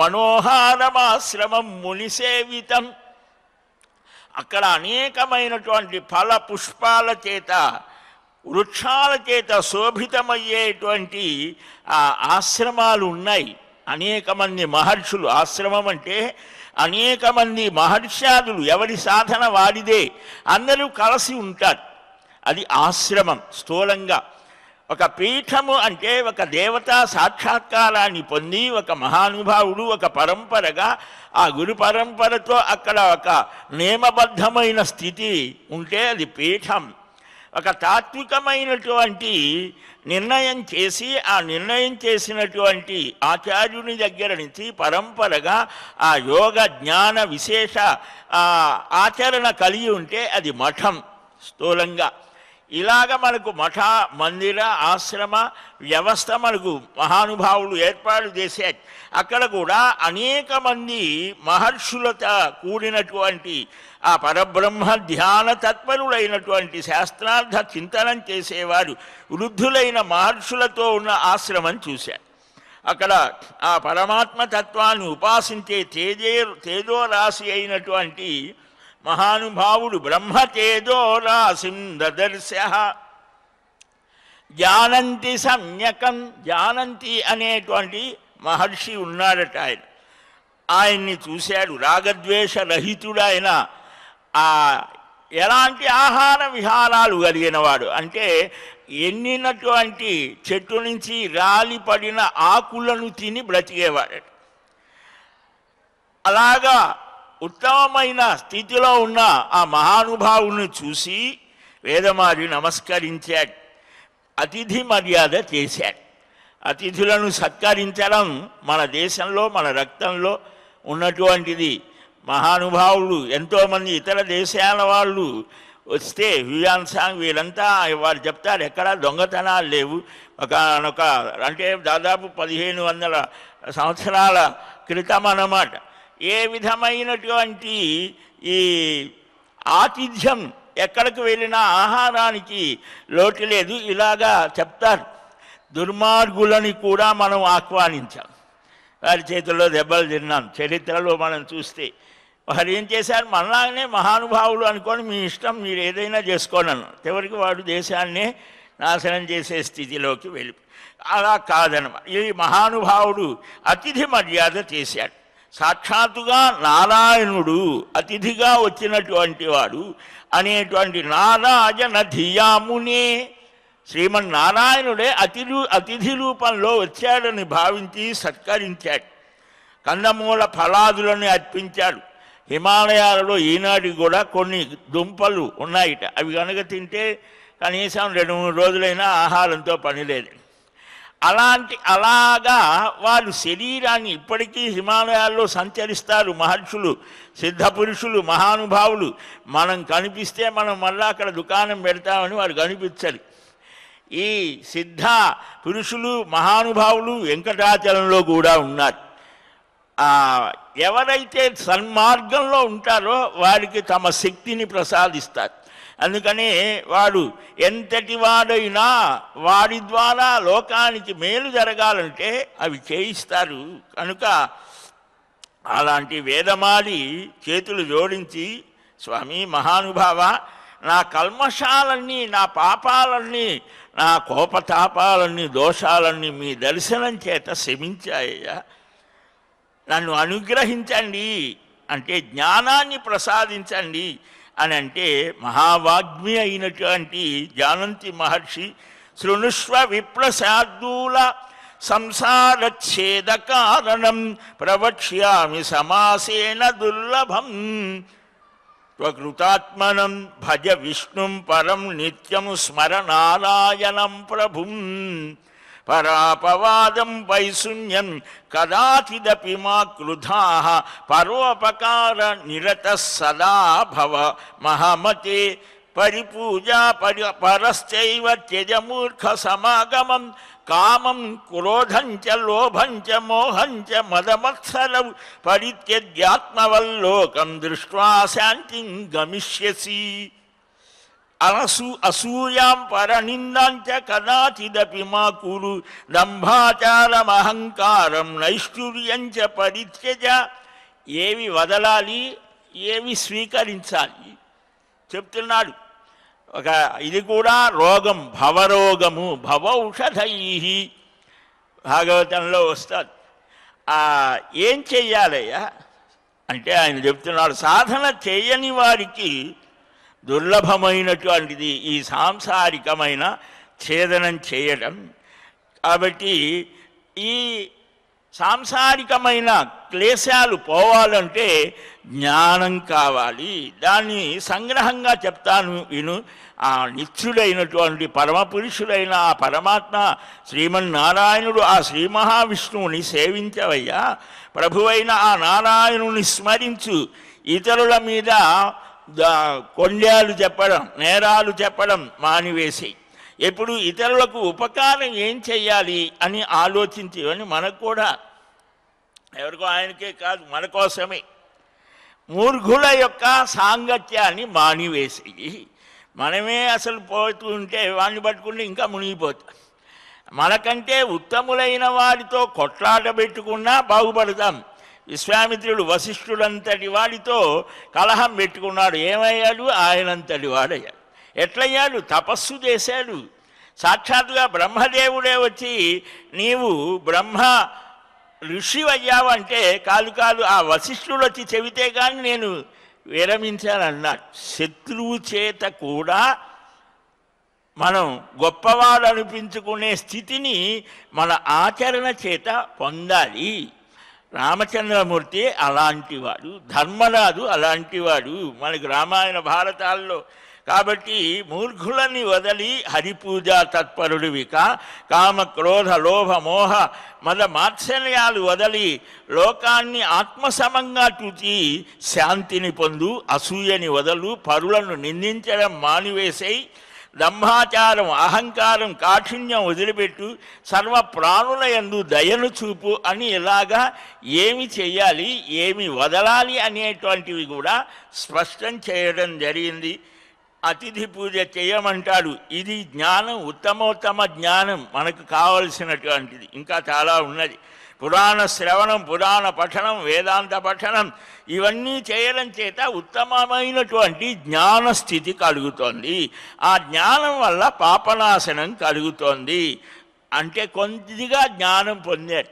మనోహారమాశ్రమం మునిసేవితం. అక్కడ అనేకమైనటువంటి ఫల పుష్పాల చేత వృక్షాల చేత శోభితమయ్యేటువంటి ఆశ్రమాలు ఉన్నాయి. అనేక మంది మహర్షులు. ఆశ్రమం అంటే అనేక మంది మహర్షాదులు, ఎవరి సాధన వాడిదే, అందరూ కలిసి ఉంటారు. అది ఆశ్రమం. స్థూలంగా ఒక పీఠము అంటే ఒక దేవతా సాక్షాత్కారాన్ని పొంది ఒక మహానుభావుడు ఒక పరంపరగా ఆ గురు పరంపరతో అక్కడ ఒక నియమబద్ధమైన స్థితి ఉంటే అది పీఠం. ఒక తాత్వికమైనటువంటి నిర్ణయం చేసి ఆ నిర్ణయం చేసినటువంటి ఆచార్యుని దగ్గర నుంచి పరంపరగా ఆ యోగ జ్ఞాన విశేష ఆచరణ కలిగి ఉంటే అది మఠం స్థూలంగా. ఇలాగ మనకు మఠ, మందిర, ఆశ్రమ వ్యవస్థ మనకు మహానుభావులు ఏర్పాటు చేశారు. అక్కడ కూడా అనేక మంది మహర్షులతో కూడినటువంటి ఆ పరబ్రహ్మ ధ్యాన తత్పరులైనటువంటి శాస్త్రార్థ చింతనం చేసేవారు వృద్ధులైన మహర్షులతో ఉన్న ఆశ్రమం చూశారు. అక్కడ ఆ పరమాత్మ తత్వాన్ని ఉపాసించే తేజో రాశి అయినటువంటి మహానుభావుడు బ్రహ్మతేజో రాశిం దదర్శ. జానంతి సమ్యకం. జానంతి అనేటువంటి మహర్షి ఉన్నాడట. ఆయన్ని చూశాడు. రాగద్వేష రహితుడైన ఎలాంటి ఆహార విహారాలు కలిగినవాడు అంటే ఎన్నినటువంటి చెట్టు నుంచి రాలిపడిన ఆకులను తిని బ్రతికేవాడట. అలాగా ఉత్తమమైన స్థితిలో ఉన్న ఆ మహానుభావుని చూసి వేదమారి నమస్కరించాడు, అతిథి మర్యాద చేశాడు. అతిథులను సత్కరించడం మన దేశంలో, మన రక్తంలో ఉన్నటువంటిది. మహానుభావులు ఎంతోమంది ఇతర దేశాల వాళ్ళు వస్తే హ్యూయాన్సాంగ్ వీరంతా వారు చెప్తారు, ఎక్కడ దొంగతనాలు లేవు. ఒక అంటే దాదాపు 1500 సంవత్సరాల క్రితం అన్నమాట. ఏ విధమైనటువంటి ఈ ఆతిథ్యం, ఎక్కడికి వెళ్ళినా ఆహారానికి లోటు లేదు. ఇలాగా చెప్తారు. దుర్మార్గులని కూడా మనం ఆహ్వానించాం, వారి చేతుల్లో దెబ్బలు తిన్నాం. చరిత్రలో మనం చూస్తే వారు ఏం చేశారు, మనలాగానే మహానుభావులు అనుకొని మీ ఇష్టం, మీరు ఏదైనా చేసుకోండి అన్నారు. చివరికి వాడు దేశాన్నే నాశనం చేసే స్థితిలోకి వెళ్ళి, అలా కాదనమాట. ఈ మహానుభావుడు అతిథి మర్యాద చేశాడు. సాక్షాత్తుగా నారాయణుడు అతిథిగా వచ్చినటువంటి వాడు అనేటువంటి నారాయణ ధియామునే, శ్రీమన్నారాయణుడే అతిథి రూపంలో వచ్చాడని భావించి సత్కరించాడు. కందమూల ఫలాదులను అర్పించాడు. హిమాలయాలలో ఈనాటికి కూడా కొన్ని దుంపలు ఉన్నాయిట, అవి కనుక తింటే కనీసం 2-3 రోజులైనా ఆహారంతో పని లేదు. అలాగా వారు శరీరాన్ని ఇప్పటికీ హిమాలయాల్లో సంచరిస్తారు మహర్షులు, సిద్ధపురుషులు, మహానుభావులు. మనం కనిపిస్తే మనం మళ్ళీ అక్కడ దుకాణం పెడతామని వారు కనిపించాలి. ఈ సిద్ధ పురుషులు, మహానుభావులు వెంకటాచలంలో కూడా ఉన్నారు. ఎవరైతే సన్మార్గంలో ఉంటారో వారికి తమ శక్తిని ప్రసాదిస్తారు. అందుకనే వాడు ఎంతటి వాడైనా వాడి ద్వారా లోకానికి మేలు జరగాలంటే అవి చేయిస్తారు. కనుక అలాంటి వేదమాలి చేతులు జోడించి, స్వామి మహానుభావ, నా కల్మషాలన్నీ, నా పాపాలన్నీ, నా కోపతాపాలన్నీ, దోషాలన్నీ మీ దర్శనం చేత శమించాయ్యా, నన్ను అనుగ్రహించండి అంటే జ్ఞానాన్ని ప్రసాదించండి అని అంటే మహావాగ్మి అయినటువంటి జానంతి మహర్షి, శృణుష్వ విప్రశార్దూల సంసారచ్ఛేద కారణం ప్రవక్ష్యామి సమాసేన దుర్లభం త్వకృతాత్మనం భజ విష్ణుం పరం నిత్యం స్మర నారాయణం ప్రభుం పరాపవాదం వైశూన్యం కదాచిదపి మా క్రుధాః పరోపకార నిరత సదా భవ మహామతే పరిపూజా పరశ్చైవ త్యజమూర్ఖ సమాగమం కామం క్రోధం చ లోభం చ మోహం చ మదమత్సరం పరిత్యజ్యాత్మవల్లోకం దృష్ట్వా శాంతిం గమిష్యసి అసూయాం పరనిందాంచ కదాచిదపి మా కురు దంభాచారమహంకారం నైష్ఠుర్యంచ పరిత్యజ. ఏవి వదలాలి, ఏవి స్వీకరించాలి చెప్తున్నాడు. ఇది కూడా రోగం, భవరోగము, భవౌషధై భాగవతంలో వస్తుంది. ఏం చెయ్యాలయ్యా అంటే ఆయన చెప్తున్నాడు, సాధన చేయని వారికి దుర్లభమైనటువంటిది ఈ సాంసారికమైన ఛేదనం చేయడం. కాబట్టి ఈ సాంసారికమైన క్లేశాలు పోవాలంటే జ్ఞానం కావాలి. దాన్ని సంగ్రహంగా చెప్తాను విను. ఆ నిత్యుడైనటువంటి పరమపురుషుడైన ఆ పరమాత్మ శ్రీమన్నారాయణుడు, ఆ శ్రీ మహావిష్ణువుని సేవించవయ్యా. ప్రభువైన ఆ నారాయణుని స్మరించు. ఇతరుల మీద కొండ్యాలు చెప్పడం, నేరాలు చెప్పడం మానివేసి ఎప్పుడు ఇతరులకు ఉపకారం ఏం చెయ్యాలి అని ఆలోచించి, అని మనకు కూడా ఎవరికో ఆయనకే కాదు మన కోసమే మూర్ఖుల యొక్క సాంగత్యాన్ని మానివేసి, మనమే అసలు పోతూ ఉంటే వాడిని పట్టుకుంటే ఇంకా మునిగిపోతాం. మనకంటే ఉత్తములైన వారితో కొట్లాట పెట్టుకున్నా బాగుపడతాం. విశ్వామిత్రుడు వశిష్ఠుడంతటి వాడితో కలహం పెట్టుకున్నాడు, ఏమయ్యాడు? ఆయనంతటి వాడయ్యాడు. ఎట్లయ్యాడు? తపస్సు చేశాడు. సాక్షాత్తుగా బ్రహ్మదేవుడే వచ్చి నీవు బ్రహ్మ ఋషి అయ్యావంటే, కాదు కాదు ఆ వశిష్ఠుడు వచ్చి చెబితే కానీ నేను విరమించానన్నాడు. శత్రువు చేత కూడా మనం గొప్పవాడు అనిపించుకునే స్థితిని మన ఆచరణ చేత పొందాలి. రామచంద్రమూర్తి అలాంటివాడు, ధర్మరాజు అలాంటివాడు మనకు రామాయణ భారతాల్లో. కాబట్టి మూర్ఖులని వదలి హరిపూజా తత్పరుడివిక, కామ క్రోధ లోభ మోహ మద మాత్సర్యాలు వదలి లోకాన్ని ఆత్మసమంగా చూచి శాంతిని పొందు, అసూయని వదలు, పరులను నిందించడం మానివేసేయి, దంభాచారం అహంకారం కాఠిన్యం వదిలిపెట్టు, సర్వ ప్రాణుల యందు దయను చూపు అని ఇలాగా ఏమి చెయ్యాలి ఏమి వదలాలి అనేటువంటివి కూడా స్పష్టం చేయడం జరిగింది. అతిథి పూజ చేయమంటాడు. ఇది జ్ఞానం, ఉత్తమోత్తమ జ్ఞానం మనకు కావలసినటువంటిది. ఇంకా చాలా ఉన్నది. పురాణ శ్రవణం, పురాణ పఠనం, వేదాంత పఠనం ఇవన్నీ చేయడం చేత ఉత్తమమైనటువంటి జ్ఞాన స్థితి కలుగుతోంది. ఆ జ్ఞానం వల్ల పాపనాశనం కలుగుతోంది. అంటే కొద్దిగా జ్ఞానం పొందారు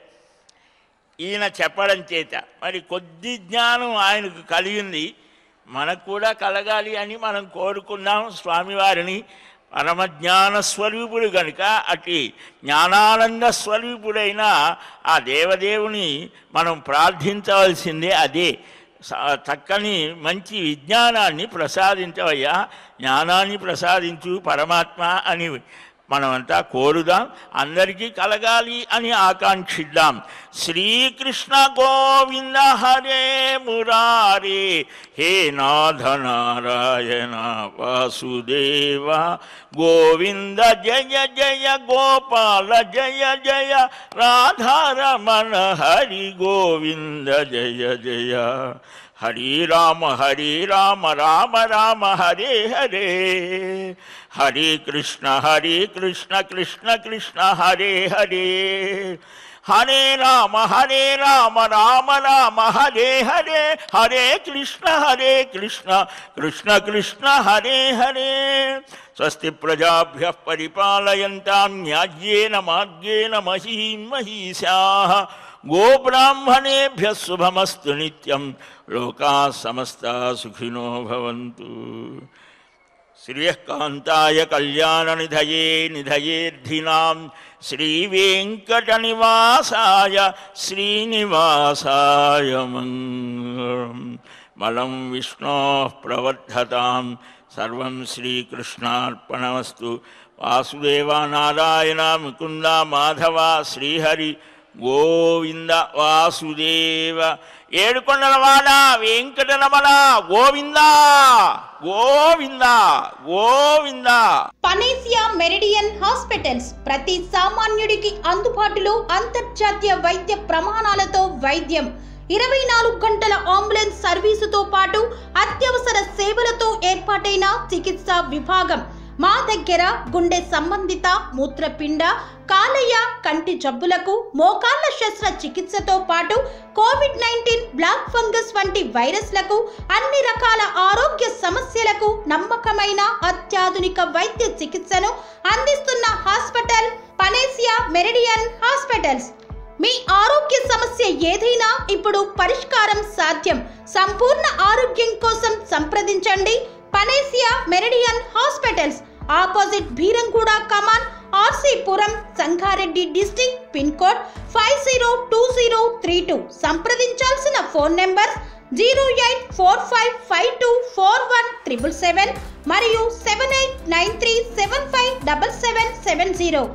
ఈయన చెప్పడం చేత. మరి కొద్ది జ్ఞానం ఆయనకు కలిగింది, మనకు కూడా కలగాలి అని మనం కోరుకున్నాం స్వామివారిని. పరమజ్ఞాన స్వరూపుడు కనుక అటు జ్ఞానానంద స్వరూపుడైన ఆ దేవదేవుని మనం ప్రార్థించవలసిందే. అదే చక్కని మంచి విజ్ఞానాన్ని ప్రసాదించవయ్యా, జ్ఞానాన్ని ప్రసాదించు పరమాత్మ అని మనమంతా కోరుదాం. అందరికీ కలగాలి అని ఆకాంక్షిద్దాం. శ్రీకృష్ణ గోవింద హరే మురారే, హే నాథ నారాయణ వాసుదేవ, గోవింద జయ జయ గోపాల జయ జయ, రాధారమణ హరి గోవింద జయ జయ, హరి రామ రామ రామ హరే హరే, హరే కృష్ణ కృష్ణ కృష్ణ హరే హరే, హరే రామ రామ రామ హరే హరే, హరే కృష్ణ కృష్ణ కృష్ణ హరే హరే. స్వస్తి ప్రజాభ్యః పరిపాలయంతాం న్యాయ్యేన మార్గేణ మహీం మహీశాః, గోబ్రాహ్మణేభ్యः శుభమస్తు నిత్యం, లోకాः సమస్తాः సుఖినో భవంతు. శ్రీయకాంతాయ కళ్యాణనిధయే నిధయేర్థినాం, శ్రీవేంకటనివాసాయ శ్రీనివాసాయ మంగళం. బలం విష్ణోః ప్రవర్ధతాం, సర్వం శ్రీకృష్ణార్పణమస్తు. వాసుదేవ నారాయణ ముకుంద మాధవ శ్రీహరి గోవింద వాసుదేవ. ఏడుకొండలవాడ Venkataramana Govinda Govinda Govinda. Panacea Meridian hospitals ప్రతి సామాన్యుడికి అందుబాటులో అంతర్జాతీయ వైద్య ప్రమాణాలతో వైద్యం, 24 గంటల అంబులెన్స్ సర్వీసుతో పాటు అత్యవసర సేవలతో ఏర్పాటైన చికిత్సా విభాగం. మా దగ్గర గుండె సంబంధిత, మూత్రపిండ, కాలేయ, కంటి జబ్బులకు, మోకాళ్ల శస్త్ర చికిత్సతో పాటు కోవిడ్-19, బ్లాక్ ఫంగస్ వంటి వైరస్లకు, అన్ని రకాల ఆరోగ్య సమస్యలకు నమ్మకమైన అత్యాధునిక వైద్య చికిత్సను అందిస్తున్న హాస్పిటల్ పనేసియా మెరిడియన్ హాస్పిటల్స్. మీ ఆరోగ్య సమస్య ఏదైనా ఇప్పుడు పరిష్కారం సాధ్యం. సంపూర్ణ ఆరోగ్యం కోసం సంప్రదించండి Panacea Meridian hospitals. Opposite Beeramguda Kaman, RC Puram, Sangareddy district. Pin code 502032. సంప్రదించాల్సిన ఫోన్ నెంబర్ 0845524177 మరియు 7893757770.